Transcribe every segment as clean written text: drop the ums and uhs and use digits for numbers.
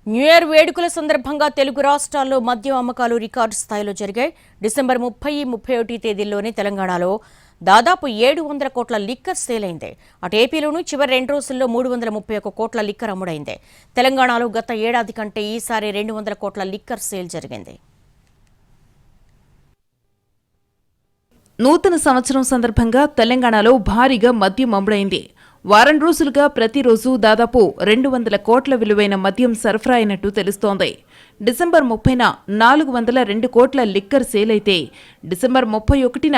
New year వేడుకల సందర్భంగా తెలుగు రాష్ట్రాల్లో మద్యం అమ్మకాలు రికార్డు స్థాయిలో జరిగాయి. డిసెంబర్ 30, 31 తేదీల్లోనే తెలంగాణలో దాదాపు 700 కోట్ల లిక్కర్ సేల్ అయింది. అటు ఏపీలోనూ చివరి 2 రోజుల్లో 331 కోట్ల లిక్కర్ అమ్ముడైంది. తెలంగాణలో గత ఏడాది కంటే ఈసారి 200 కోట్ల లిక్కర్ సేల్ జరిగింది. నూతన సంవత్సరం సందర్భంగా తెలంగాణలో భారీగా మద్యం అమ్ముడైంది. వారం రోజులుగా ప్రతిరోజు దాదాపు 200 కోట్ల విలువైన మద్యం సరఫరా అయినట్టు తెలుస్తోంది. డిసెంబర్ 30న 402 కోట్ల లిక్కర్ సేల్ అయితే డిసెంబర్ 31న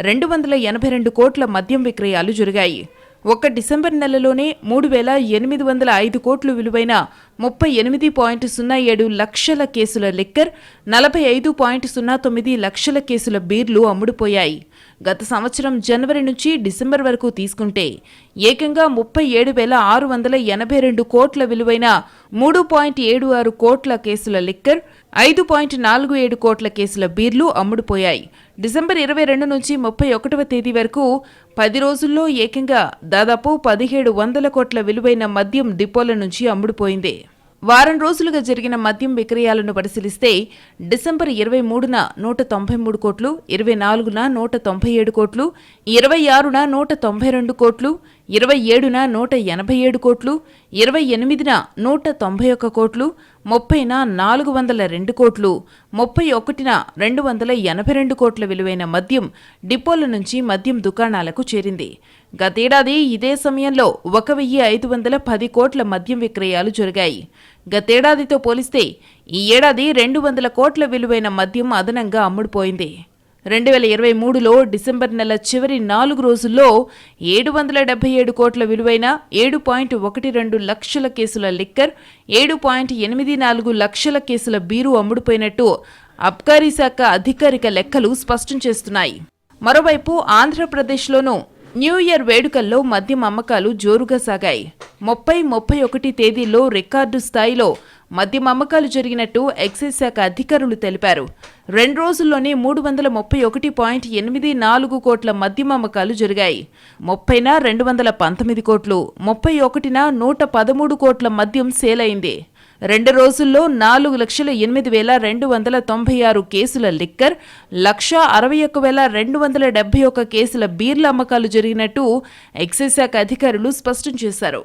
282 కోట్ల మద్యం విక్రయాలు జరిగాయి. ఒక్క డిసెంబర్ నెలలోనే 3,805 కోట్లు విలువైన 38.07 లక్షల కేసుల లిక్కర్, 45.09 లక్షల కేసుల బీర్లు అమ్ముడుపోయాయి. గత సంవత్సరం జనవరి నుంచి డిసెంబర్ వరకు తీసుకుంటే ఏకంగా 37,682 కోట్ల విలువైన 3.76 కోట్ల కేసుల లిక్కర్, 5.47 కోట్ల కేసుల బీర్లు అమ్ముడుపోయాయి. డిసెంబర్ 22 నుంచి 31వ తేదీ వరకు 10 రోజుల్లో ఏకంగా దాదాపు 1,700 కోట్ల విలువైన మద్యం డిపోల నుంచి అమ్ముడుపోయింది. వారం రోజులుగా జరిగిన మద్యం విక్రయాలను పరిశీలిస్తే డిసెంబర్ 23న 193 కోట్లు, 24న 197 కోట్లు, 26న 192 కోట్లు, 27న 187 కోట్లు, 28న 191 కోట్లు, 30న 402 కోట్లు, 31న 282 కోట్ల విలువైన మద్యం డిపోల నుంచి మద్యం దుకాణాలకు చేరింది. గతేడాది ఇదే సమయంలో 1,510 కోట్ల మద్యం విక్రయాలు జరిగాయి. గతేడాదితో పోలిస్తే ఈ ఏడాది 200 కోట్ల విలువైన మద్యం అదనంగా అమ్ముడుపోయింది. 2023లో డిసెంబర్ నెల చివరి 4 రోజుల్లో 777 కోట్ల విలువైన 7.12 లక్షల కేసుల లిక్కర్, 7.84 లక్షల కేసుల బీరు అమ్ముడుపోయినట్టు అబ్కారీ శాఖ అధికారిక లెక్కలు స్పష్టం చేస్తున్నాయి. మరోవైపు ఆంధ్రప్రదేశ్లోనూ న్యూ ఇయర్ వేడుకల్లో మద్యం అమ్మకాలు జోరుగా సాగాయి. 30, 31 తేదీల్లో రికార్డు స్థాయిలో మద్యం అమ్మకాలు జరిగినట్టు ఎక్సైజ్ శాఖ అధికారులు తెలిపారు. 2 రోజుల్లోనే 331.84 కోట్ల మద్యం అమ్మకాలు జరిగాయి. 30న 219 కోట్లు, 31న 113 కోట్ల మద్యం సేల్ అయింది. 2 రోజుల్లో 4,08,296 కేసుల లిక్కర్, 161,271 కేసుల బీర్ల అమ్మకాలు జరిగినట్టు ఎక్సైజ్ శాఖ అధికారులు స్పష్టం చేశారు.